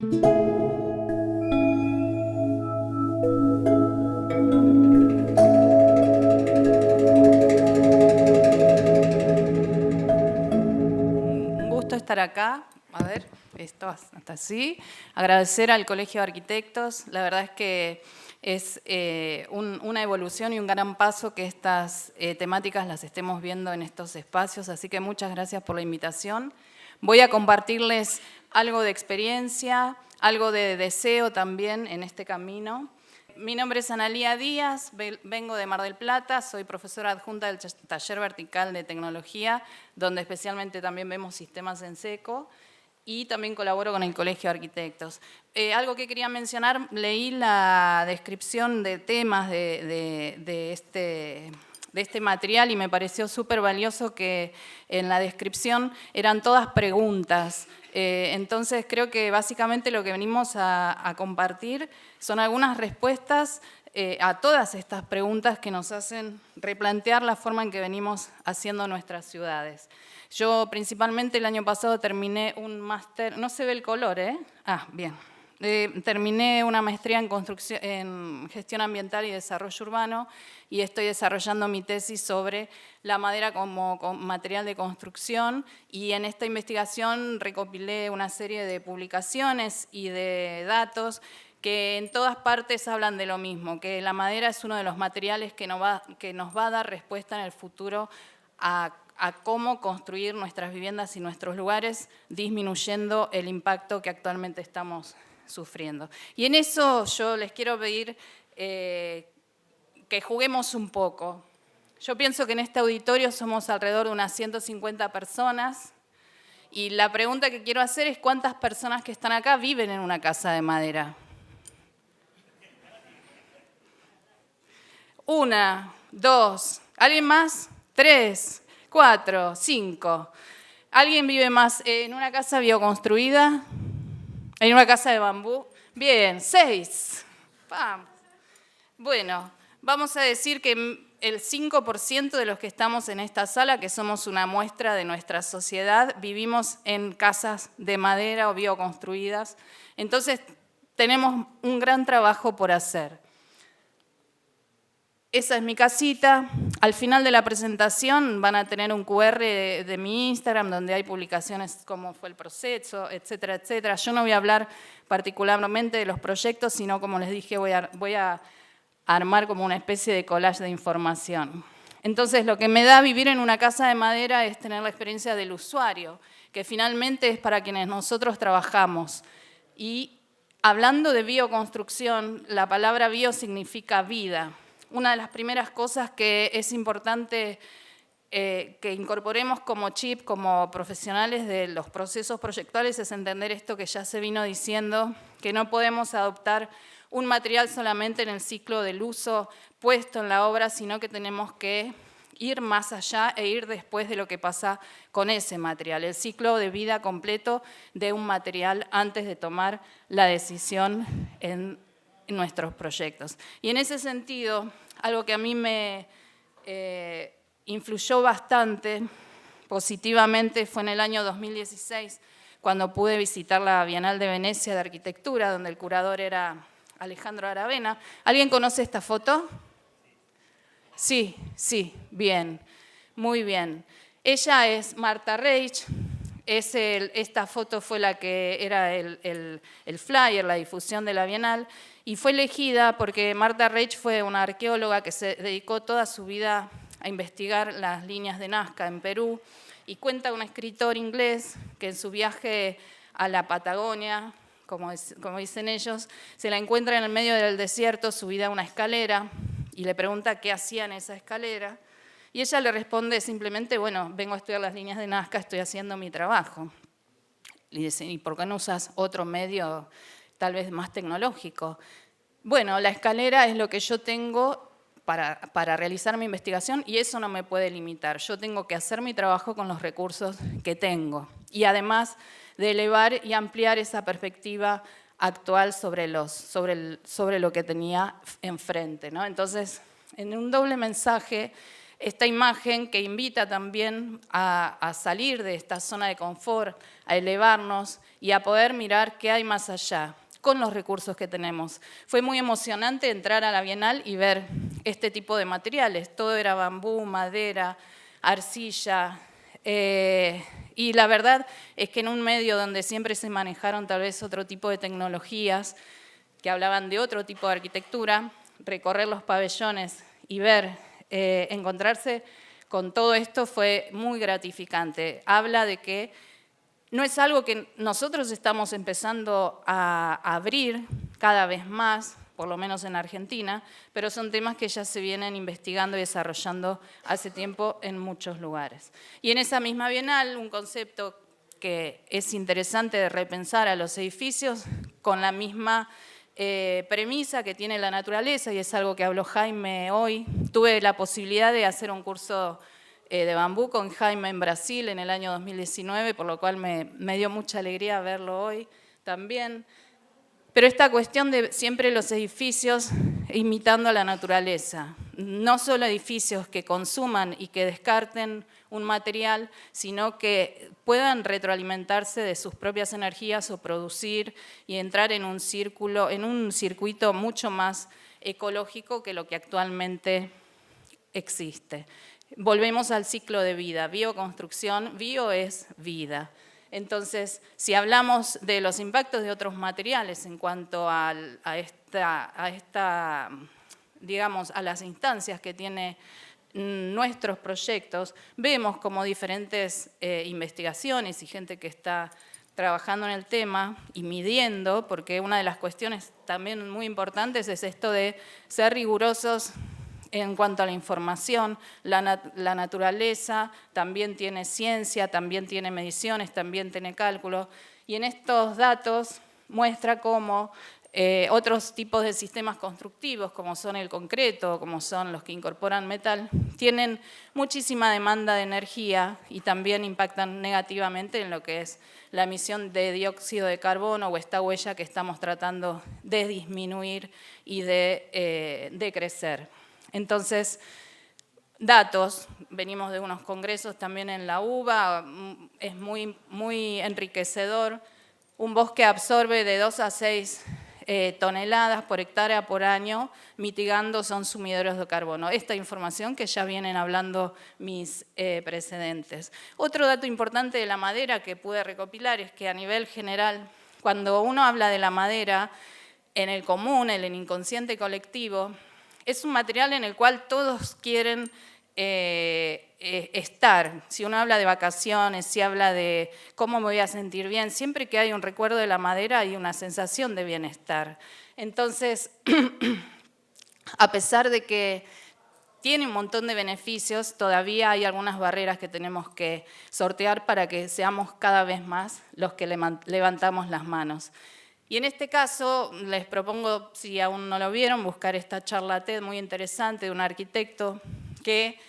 Un gusto estar acá. A ver, esto hasta así. Agradecer al Colegio de Arquitectos. La verdad es que es una evolución y un gran paso que estas temáticas las estemos viendo en estos espacios, así que muchas gracias por la invitación. Voy a compartirles algo de experiencia, algo de deseo también en este camino. Mi nombre es Analía Díaz, vengo de Mar del Plata, soy profesora adjunta del Taller Vertical de Tecnología, donde especialmente también vemos sistemas en seco, y también colaboro con el Colegio de Arquitectos. Algo que quería mencionar, leí la descripción de temas de este material y me pareció súper valioso que en la descripción eran todas preguntas. Entonces creo que básicamente lo que venimos a compartir son algunas respuestas a todas estas preguntas que nos hacen replantear la forma en que venimos haciendo nuestras ciudades. Yo principalmente el año pasado terminé un máster, no se ve el color, ¿eh? Ah, bien. Terminé una maestría en gestión ambiental y desarrollo urbano y estoy desarrollando mi tesis sobre la madera como material de construcción, y en esta investigación recopilé una serie de publicaciones y de datos que en todas partes hablan de lo mismo, que la madera es uno de los materiales que nos va a dar respuesta en el futuro a cómo construir nuestras viviendas y nuestros lugares, disminuyendo el impacto que actualmente estamos sufriendo. Y en eso yo les quiero pedir que juguemos un poco. Yo pienso que en este auditorio somos alrededor de unas 150 personas, y la pregunta que quiero hacer es ¿cuántas personas que están acá viven en una casa de madera? 1, 2, ¿alguien más? 3, 4, 5. ¿Alguien vive más en una casa bioconstruida? ¿En una casa de bambú? Bien, 6. Vamos. Bueno, vamos a decir que el 5% de los que estamos en esta sala, que somos una muestra de nuestra sociedad, vivimos en casas de madera o bioconstruidas. Entonces, tenemos un gran trabajo por hacer. Esa es mi casita. Al final de la presentación van a tener un QR de mi Instagram donde hay publicaciones cómo fue el proceso, etcétera, etcétera. Yo no voy a hablar particularmente de los proyectos, sino como les dije, voy a armar como una especie de collage de información. Entonces, lo que me da vivir en una casa de madera es tener la experiencia del usuario, que finalmente es para quienes nosotros trabajamos. Y hablando de bioconstrucción, la palabra bio significa vida. Una de las primeras cosas que es importante que incorporemos como chip, como profesionales de los procesos proyectuales, es entender esto que ya se vino diciendo, que no podemos adoptar un material solamente en el ciclo del uso puesto en la obra, sino que tenemos que ir más allá e ir después de lo que pasa con ese material, el ciclo de vida completo de un material antes de tomar la decisión en nuestros proyectos. Y en ese sentido, algo que a mí me influyó bastante positivamente fue en el año 2016, cuando pude visitar la Bienal de Venecia de Arquitectura, donde el curador era Alejandro Aravena. ¿Alguien conoce esta foto? Sí, sí, bien, muy bien. Ella es Marta Reich. Esta foto fue la que era el flyer, la difusión de la Bienal, y fue elegida porque Marta Reich fue una arqueóloga que se dedicó toda su vida a investigar las líneas de Nazca en Perú, y cuenta un escritor inglés que en su viaje a la Patagonia, como dicen ellos, se la encuentra en el medio del desierto subida a una escalera y le pregunta qué hacía en esa escalera. Y ella le responde simplemente, bueno, vengo a estudiar las líneas de Nazca, estoy haciendo mi trabajo. Y dice, ¿y por qué no usas otro medio tal vez más tecnológico? Bueno, la escalera es lo que yo tengo para realizar mi investigación, y eso no me puede limitar. Yo tengo que hacer mi trabajo con los recursos que tengo. Y además de elevar y ampliar esa perspectiva actual sobre lo que tenía enfrente, ¿no? Entonces, en un doble mensaje, esta imagen que invita también a salir de esta zona de confort, a elevarnos y a poder mirar qué hay más allá con los recursos que tenemos. Fue muy emocionante entrar a la Bienal y ver este tipo de materiales. Todo era bambú, madera, arcilla, y la verdad es que en un medio donde siempre se manejaron tal vez otro tipo de tecnologías que hablaban de otro tipo de arquitectura, recorrer los pabellones y ver, encontrarse con todo esto fue muy gratificante. Habla de que no es algo que nosotros estamos empezando a abrir cada vez más, por lo menos en Argentina, pero son temas que ya se vienen investigando y desarrollando hace tiempo en muchos lugares. Y en esa misma Bienal, un concepto que es interesante de repensar a los edificios con la misma premisa que tiene la naturaleza, y es algo que habló Jaime hoy. Tuve la posibilidad de hacer un curso de bambú con Jaime en Brasil en el año 2019, por lo cual me dio mucha alegría verlo hoy también. Pero esta cuestión de siempre los edificios imitando a la naturaleza, no solo edificios que consuman y que descarten un material, sino que puedan retroalimentarse de sus propias energías o producir y entrar en un círculo, en un circuito mucho más ecológico que lo que actualmente existe. Volvemos al ciclo de vida, bioconstrucción, bio es vida. Entonces, si hablamos de los impactos de otros materiales en cuanto a las instancias que tiene nuestros proyectos, vemos como diferentes investigaciones y gente que está trabajando en el tema y midiendo, porque una de las cuestiones también muy importantes es esto de ser rigurosos en cuanto a la información. La naturaleza también tiene ciencia, también tiene mediciones, también tiene cálculo, y en estos datos muestra cómo otros tipos de sistemas constructivos, como son el concreto, como son los que incorporan metal, tienen muchísima demanda de energía y también impactan negativamente en lo que es la emisión de dióxido de carbono o esta huella que estamos tratando de disminuir y de crecer. Entonces, datos, venimos de unos congresos también en la UBA, es muy enriquecedor. Un bosque absorbe de 2 a 6 toneladas por hectárea por año, mitigando son sumideros de carbono. Esta información que ya vienen hablando mis precedentes. Otro dato importante de la madera que pude recopilar es que a nivel general, cuando uno habla de la madera, en el común, en el inconsciente colectivo, es un material en el cual todos quieren estar. Si uno habla de vacaciones, si habla de cómo me voy a sentir bien, siempre que hay un recuerdo de la madera hay una sensación de bienestar. Entonces, a pesar de que tiene un montón de beneficios, todavía hay algunas barreras que tenemos que sortear para que seamos cada vez más los que levantamos las manos. Y en este caso, les propongo, si aún no lo vieron, buscar esta charla TED muy interesante de un arquitecto que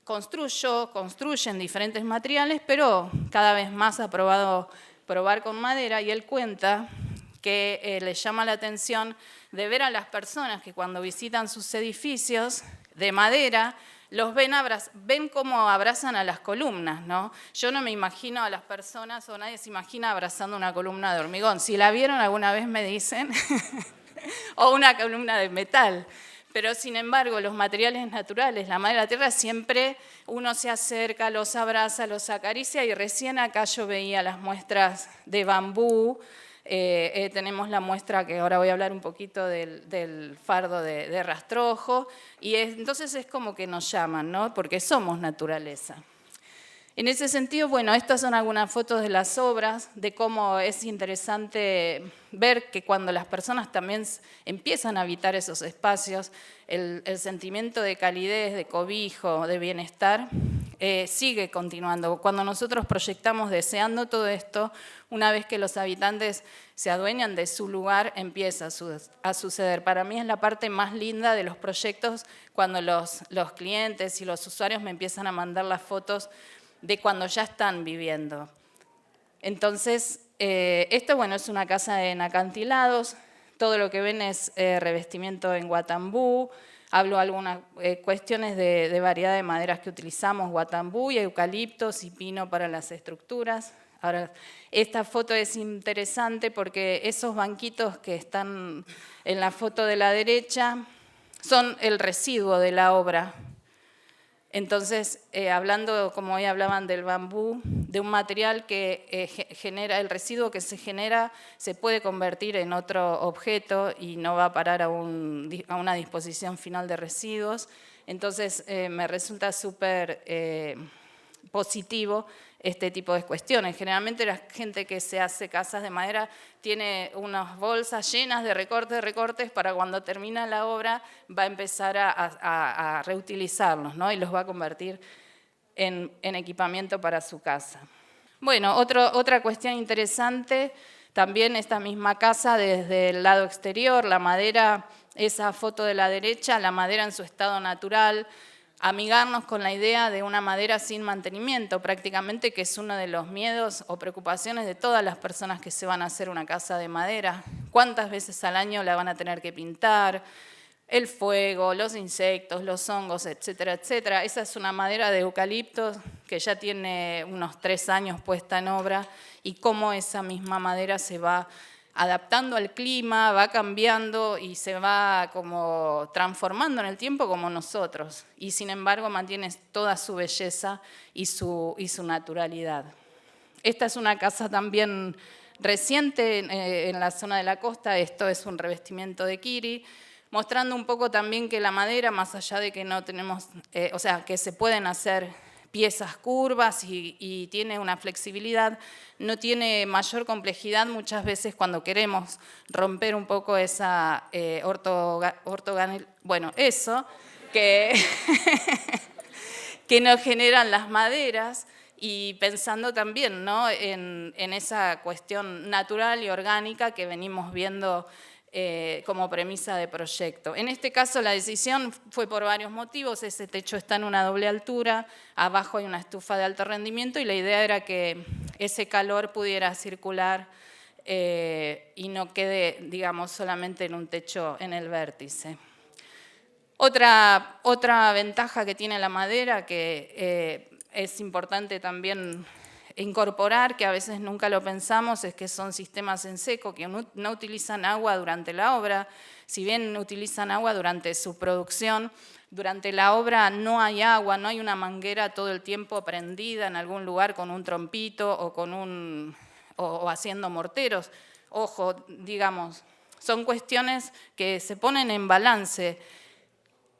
construye en diferentes materiales, pero cada vez más ha probado probar con madera, y él cuenta que le llama la atención de ver a las personas que cuando visitan sus edificios de madera, los ven cómo abrazan a las columnas, ¿no? Yo no me imagino a las personas, o nadie se imagina abrazando una columna de hormigón. Si la vieron alguna vez me dicen, o una columna de metal. Pero sin embargo, los materiales naturales, la madera de la tierra, siempre uno se acerca, los abraza, los acaricia, y recién acá yo veía las muestras de bambú. Tenemos la muestra que ahora voy a hablar un poquito del fardo de rastrojo, y entonces es como que nos llaman, ¿no? Porque somos naturaleza. En ese sentido, bueno, estas son algunas fotos de las obras, de cómo es interesante ver que cuando las personas también empiezan a habitar esos espacios, el sentimiento de calidez, de cobijo, de bienestar, sigue continuando. Cuando nosotros proyectamos deseando todo esto, una vez que los habitantes se adueñan de su lugar, empieza a suceder. Para mí es la parte más linda de los proyectos, cuando los clientes y los usuarios me empiezan a mandar las fotos de cuando ya están viviendo. Entonces, esto, bueno, es una casa en acantilados. Todo lo que ven es revestimiento en guatambú. hablo algunas cuestiones de variedad de maderas que utilizamos, guatambú y eucaliptos y pino para las estructuras. Ahora, esta foto es interesante porque esos banquitos que están en la foto de la derecha son el residuo de la obra. Entonces, hablando, como hoy hablaban del bambú, de un material que genera, el residuo que se genera se puede convertir en otro objeto y no va a parar a una disposición final de residuos. Entonces, me resulta súper positivo este tipo de cuestiones. Generalmente la gente que se hace casas de madera tiene unas bolsas llenas de recortes, para cuando termina la obra va a empezar a reutilizarlos, ¿no? Y los va a convertir en equipamiento para su casa. Bueno, otra cuestión interesante, también esta misma casa desde el lado exterior, la madera, esa foto de la derecha, la madera en su estado natural, amigarnos con la idea de una madera sin mantenimiento, prácticamente, que es uno de los miedos o preocupaciones de todas las personas que se van a hacer una casa de madera. ¿Cuántas veces al año la van a tener que pintar? El fuego, los insectos, los hongos, etcétera, etcétera. Esa es una madera de eucalipto que ya tiene unos 3 años puesta en obra, y cómo esa misma madera se va adaptando al clima, va cambiando y se va como transformando en el tiempo como nosotros, y sin embargo mantiene toda su belleza y su naturalidad. Esta es una casa también reciente en la zona de la costa. Esto es un revestimiento de Kiri, mostrando un poco también que la madera, más allá de que no tenemos, o sea, que se pueden hacer piezas curvas y tiene una flexibilidad, no tiene mayor complejidad muchas veces cuando queremos romper un poco esa ortogonal, bueno, eso que, que nos generan las maderas, y pensando también, ¿no?, en esa cuestión natural y orgánica que venimos viendo como premisa de proyecto. En este caso la decisión fue por varios motivos. Ese techo está en una doble altura, abajo hay una estufa de alto rendimiento y la idea era que ese calor pudiera circular y no quede, digamos, solamente en un techo en el vértice. Otra ventaja que tiene la madera, que es importante también incorporar, que a veces nunca lo pensamos, es que son sistemas en seco que no utilizan agua durante la obra. Si bien utilizan agua durante su producción, durante la obra no hay agua, no hay una manguera todo el tiempo prendida en algún lugar con un trompito o haciendo morteros. Ojo, digamos, son cuestiones que se ponen en balance.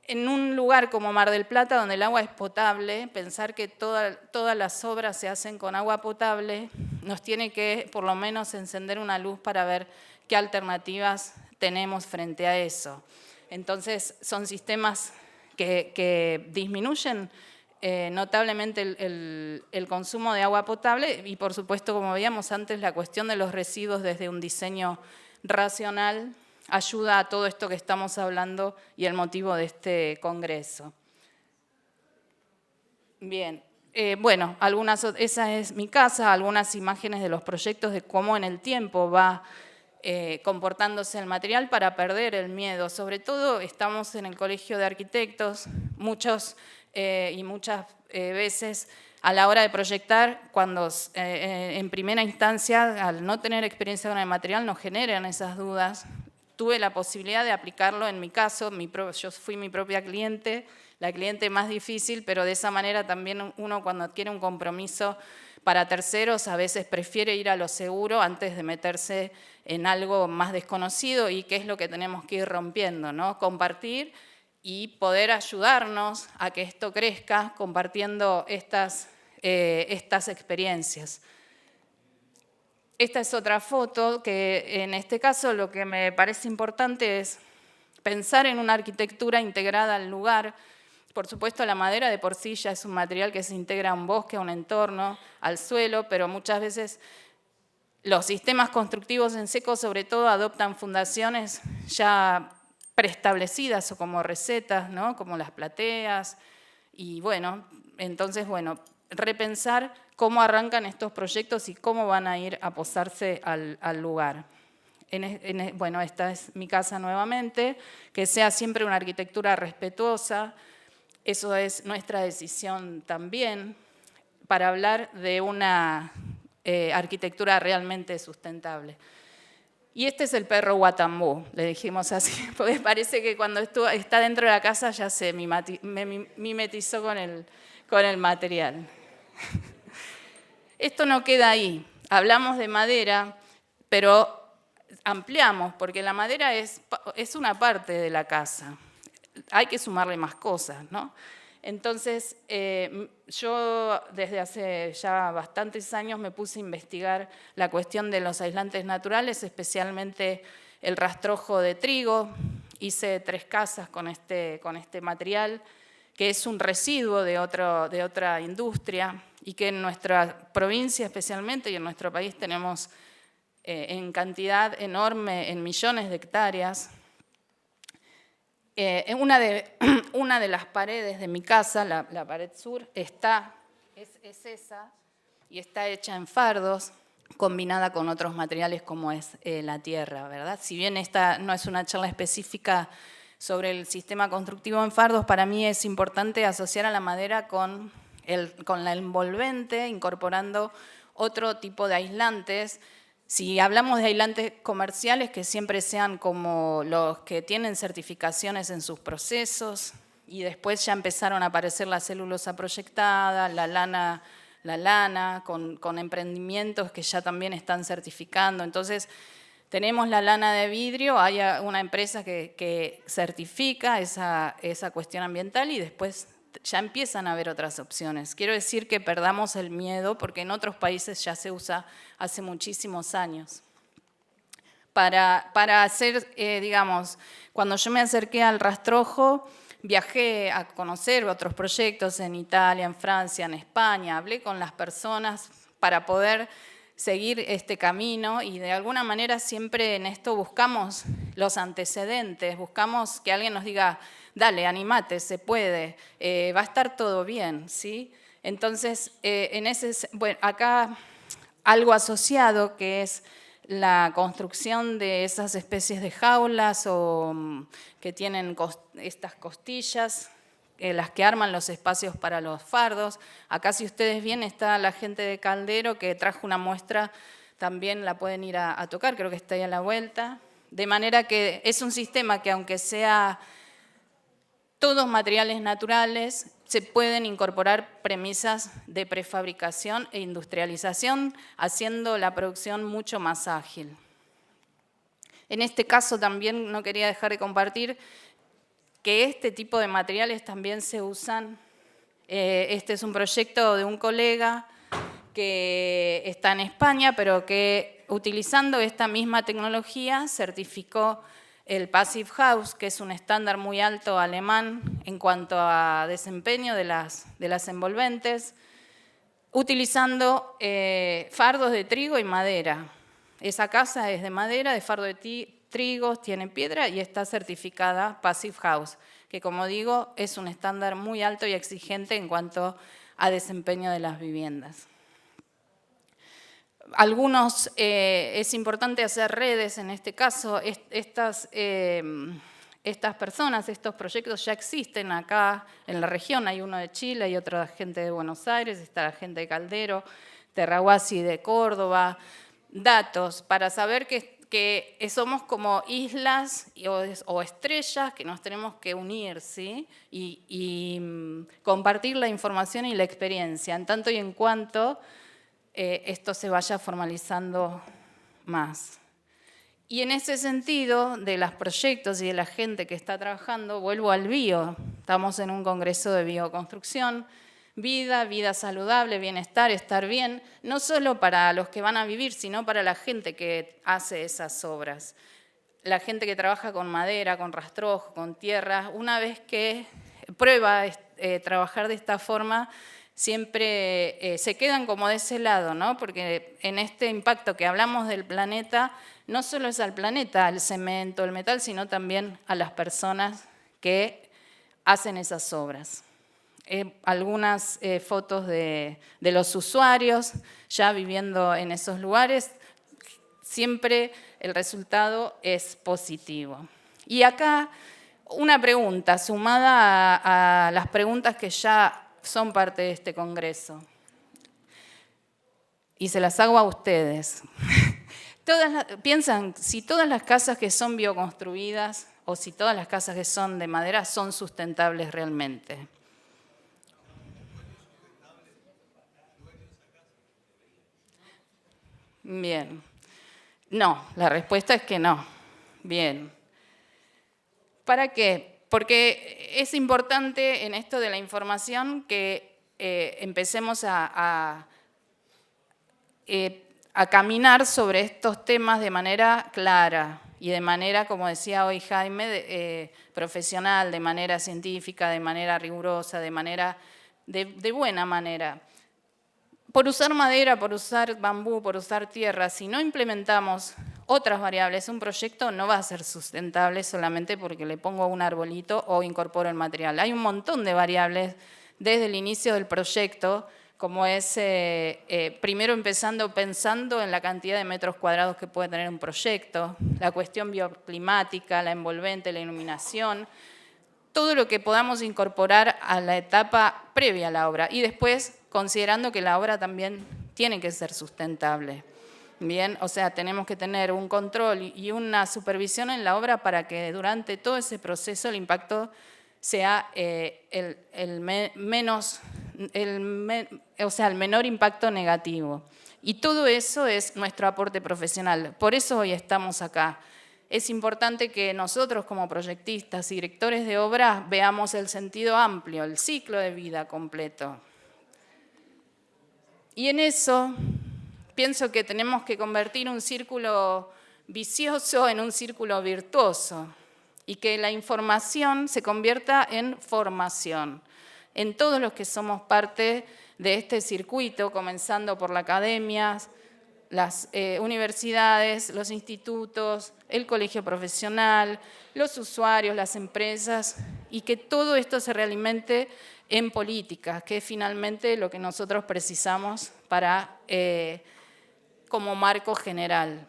En un lugar como Mar del Plata, donde el agua es potable, pensar que todas las obras se hacen con agua potable nos tiene que, por lo menos, encender una luz para ver qué alternativas tenemos frente a eso. Entonces, son sistemas que disminuyen notablemente el consumo de agua potable y, por supuesto, como veíamos antes, la cuestión de los residuos desde un diseño racional ayuda a todo esto que estamos hablando y el motivo de este congreso. Bien, bueno, esa es mi casa, algunas imágenes de los proyectos de cómo en el tiempo va comportándose el material para perder el miedo. Sobre todo estamos en el Colegio de Arquitectos, muchas veces a la hora de proyectar, cuando en primera instancia, al no tener experiencia con el material, nos generan esas dudas. Tuve la posibilidad de aplicarlo en mi caso, yo fui mi propia cliente, la cliente más difícil, pero de esa manera también uno, cuando adquiere un compromiso para terceros, a veces prefiere ir a lo seguro antes de meterse en algo más desconocido, y qué es lo que tenemos que ir rompiendo, ¿no? Compartir y poder ayudarnos a que esto crezca compartiendo estas experiencias. Esta es otra foto que, en este caso, lo que me parece importante es pensar en una arquitectura integrada al lugar. Por supuesto, la madera de por sí ya es un material que se integra a un bosque, a un entorno, al suelo, pero muchas veces los sistemas constructivos en seco, sobre todo, adoptan fundaciones ya preestablecidas o como recetas, ¿no?, como las plateas. Y bueno, entonces, repensar cómo arrancan estos proyectos y cómo van a ir a posarse al lugar. bueno, esta es mi casa nuevamente, que sea siempre una arquitectura respetuosa. Eso es nuestra decisión también, para hablar de una arquitectura realmente sustentable. Y este es el perro Guatambú, le dijimos así, porque parece que cuando está dentro de la casa ya se mimetizó con el material. Esto no queda ahí. Hablamos de madera, pero ampliamos, porque la madera es una parte de la hay que sumarle más cosas, ¿no? Entonces, yo desde hace ya bastantes años me puse a investigar la cuestión de los aislantes naturales, especialmente el rastrojo de trigo. Hice 3 casas con este material, que es un residuo de otra industria y que en nuestra provincia especialmente y en nuestro país tenemos en cantidad enorme, en millones de hectáreas. Una de las paredes de mi casa, la pared sur, es esa y está hecha en fardos, combinada con otros materiales como es la tierra, ¿verdad? Si bien esta no es una charla específica sobre el sistema constructivo en fardos, para mí es importante asociar a la madera con la envolvente, incorporando otro tipo de aislantes. Si hablamos de aislantes comerciales, que siempre sean como los que tienen certificaciones en sus procesos, y después ya empezaron a aparecer la celulosa proyectada, la lana con emprendimientos que ya también están certificando. Entonces, tenemos la lana de vidrio, hay una empresa que certifica esa cuestión ambiental y después ya empiezan a haber otras opciones. Quiero decir que perdamos el miedo porque en otros países ya se usa hace muchísimos años. Para hacer, digamos, cuando yo me acerqué al rastrojo, viajé a conocer otros proyectos en Italia, en Francia, en España, hablé con las personas para poder seguir este camino y de alguna manera siempre en esto buscamos los antecedentes, buscamos que alguien nos diga, dale, animate, se puede, va a estar todo bien, ¿sí? Entonces, bueno, acá algo asociado que es la construcción de esas especies de jaulas que tienen estas costillas, las que arman los espacios para los fardos. Acá, si ustedes ven, está la gente de Caldero que trajo una muestra, también la pueden ir a tocar, creo que está ahí a la vuelta. De manera que es un sistema que, aunque sea todos materiales naturales, se pueden incorporar premisas de prefabricación e industrialización, haciendo la producción mucho más ágil. En este caso también no quería dejar de compartir que este tipo de materiales también se usan. Este es un proyecto de un colega que está en España, pero que utilizando esta misma tecnología certificó el Passive House, que es un estándar muy alto alemán en cuanto a desempeño de las envolventes, utilizando fardos de trigo y madera. Esa casa es de madera, de fardo de trigo, tiene piedra y está certificada Passive House, que como digo es un estándar muy alto y exigente en cuanto a desempeño de las viviendas. Es importante hacer redes en este caso. Estas personas, estos proyectos ya existen acá en la región. Hay uno de Chile, hay otra gente de Buenos Aires, está la gente de Caldero, Terrahuasi de Córdoba. Datos para saber que somos como islas o estrellas que nos tenemos que unir, ¿sí? y compartir la información y la experiencia, en tanto y en cuanto esto se vaya formalizando más. Y en ese sentido, de los proyectos y de la gente que está trabajando, vuelvo al bio. Estamos en un congreso de bioconstrucción, vida saludable, bienestar, estar bien, no solo para los que van a vivir, sino para la gente que hace esas obras. La gente que trabaja con madera, con rastrojo, con tierra, una vez que prueba trabajar de esta forma, siempre se quedan como de ese lado, ¿no? Porque en este impacto que hablamos del planeta, no solo es al planeta, al cemento, el metal, sino también a las personas que hacen esas obras. Algunas fotos de los usuarios ya viviendo en esos lugares, siempre el resultado es positivo. Y acá una pregunta sumada a las preguntas que ya son parte de este congreso. Y se las hago a ustedes. Piensan si todas las casas que son bioconstruidas o si todas las casas que son de madera son sustentables realmente. Bien. No, la respuesta es que no. Bien. ¿Para qué? Porque es importante en esto de la información que empecemos a caminar sobre estos temas de manera clara y de manera, como decía hoy Jaime, profesional, de manera científica, de manera rigurosa, de buena manera. Por usar madera, por usar bambú, por usar tierra, si no implementamos otras variables, un proyecto no va a ser sustentable solamente porque le pongo un arbolito o incorporo el material. Hay un montón de variables desde el inicio del proyecto, como es primero pensando en la cantidad de metros cuadrados que puede tener un proyecto, la cuestión bioclimática, la envolvente, la iluminación, todo lo que podamos incorporar a la etapa previa a la obra y después considerando que la obra también tiene que ser sustentable. Bien, o sea, tenemos que tener un control y una supervisión en la obra para que durante todo ese proceso el impacto sea el menor impacto negativo. Y todo eso es nuestro aporte profesional. Por eso hoy estamos acá. Es importante que nosotros como proyectistas y directores de obras veamos el sentido amplio, el ciclo de vida completo. Y en eso pienso que tenemos que convertir un círculo vicioso en un círculo virtuoso y que la información se convierta en formación en todos los que somos parte de este circuito, comenzando por la academia, las universidades, los institutos, el colegio profesional, los usuarios, las empresas, y que todo esto se realimente en políticas, que es finalmente lo que nosotros precisamos para, como marco general.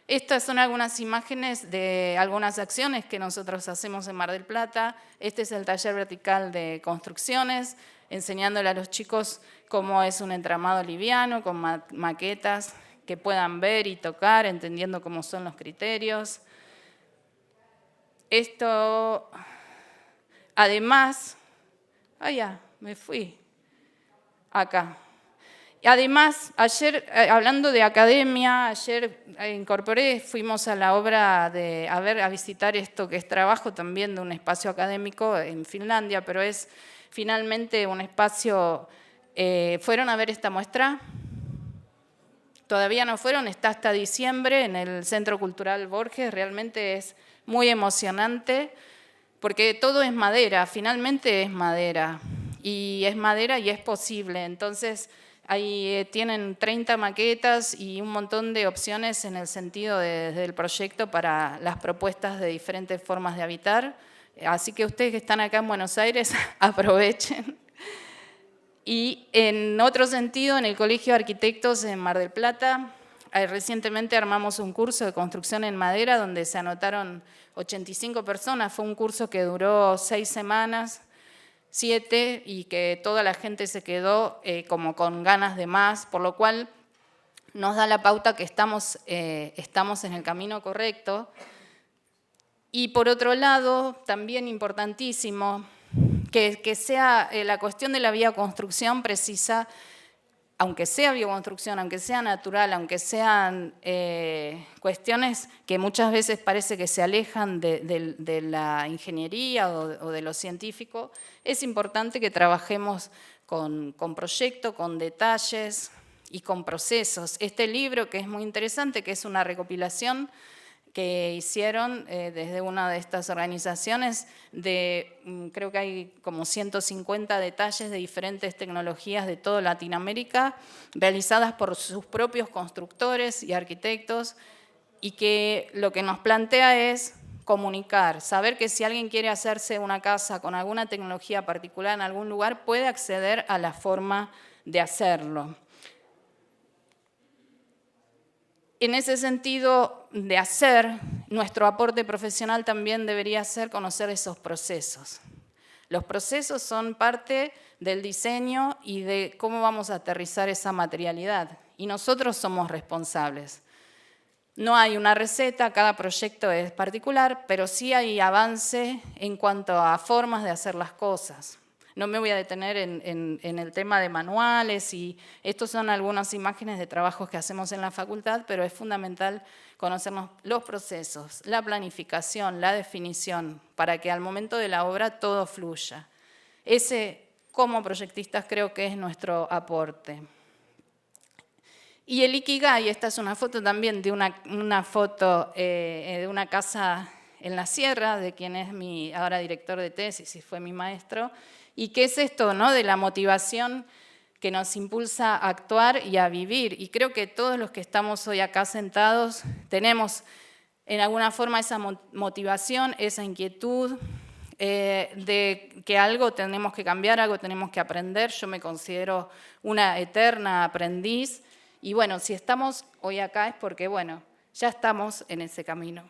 Estas son algunas imágenes de algunas acciones que nosotros hacemos en Mar del Plata. Este es el taller vertical de construcciones, enseñándole a los chicos cómo es un entramado liviano, con maquetas que puedan ver y tocar, entendiendo cómo son los criterios. Esto, además, me fui, acá. Además, ayer, hablando de academia, ayer fuimos a la obra a visitar esto que es trabajo también de un espacio académico en Finlandia, pero es finalmente un espacio. ¿Fueron a ver esta muestra? Todavía no fueron, está hasta diciembre en el Centro Cultural Borges, realmente es muy emocionante porque todo es madera, finalmente es madera y es posible, entonces ahí tienen 30 maquetas y un montón de opciones en el sentido del proyecto para las propuestas de diferentes formas de habitar, así que ustedes que están acá en Buenos Aires aprovechen. Y en otro sentido, en el Colegio de Arquitectos en Mar del Plata, recientemente armamos un curso de construcción en madera donde se anotaron 85 personas. Fue un curso que duró 6 semanas, 7, y que toda la gente se quedó como con ganas de más, por lo cual nos da la pauta que estamos en el camino correcto. Y por otro lado, también importantísimo, que sea la cuestión de la bioconstrucción precisa, aunque sea bioconstrucción, aunque sea natural, aunque sean cuestiones que muchas veces parece que se alejan de la ingeniería o de lo científico, es importante que trabajemos con proyectos, con detalles y con procesos. Este libro, que es muy interesante, que es una recopilación que hicieron desde una de estas organizaciones, creo que hay como 150 detalles de diferentes tecnologías de toda Latinoamérica, realizadas por sus propios constructores y arquitectos, y que lo que nos plantea es comunicar, saber que si alguien quiere hacerse una casa con alguna tecnología particular en algún lugar, puede acceder a la forma de hacerlo. En ese sentido de hacer, nuestro aporte profesional también debería ser conocer esos procesos. Los procesos son parte del diseño y de cómo vamos a aterrizar esa materialidad. Y nosotros somos responsables. No hay una receta, cada proyecto es particular, pero sí hay avance en cuanto a formas de hacer las cosas. No me voy a detener en el tema de manuales, y estos son algunas imágenes de trabajos que hacemos en la facultad, pero es fundamental conocernos los procesos, la planificación, la definición, para que al momento de la obra todo fluya. Ese, como proyectistas, creo que es nuestro aporte. Y el Ikigai, esta es una foto también de una foto de una casa en la sierra, de quien es mi ahora director de tesis y fue mi maestro. ¿Y qué es esto, no? De la motivación que nos impulsa a actuar y a vivir? Y creo que todos los que estamos hoy acá sentados tenemos en alguna forma esa motivación, esa inquietud de que algo tenemos que cambiar, algo tenemos que aprender. Yo me considero una eterna aprendiz. Y bueno, si estamos hoy acá es porque, bueno, ya estamos en ese camino.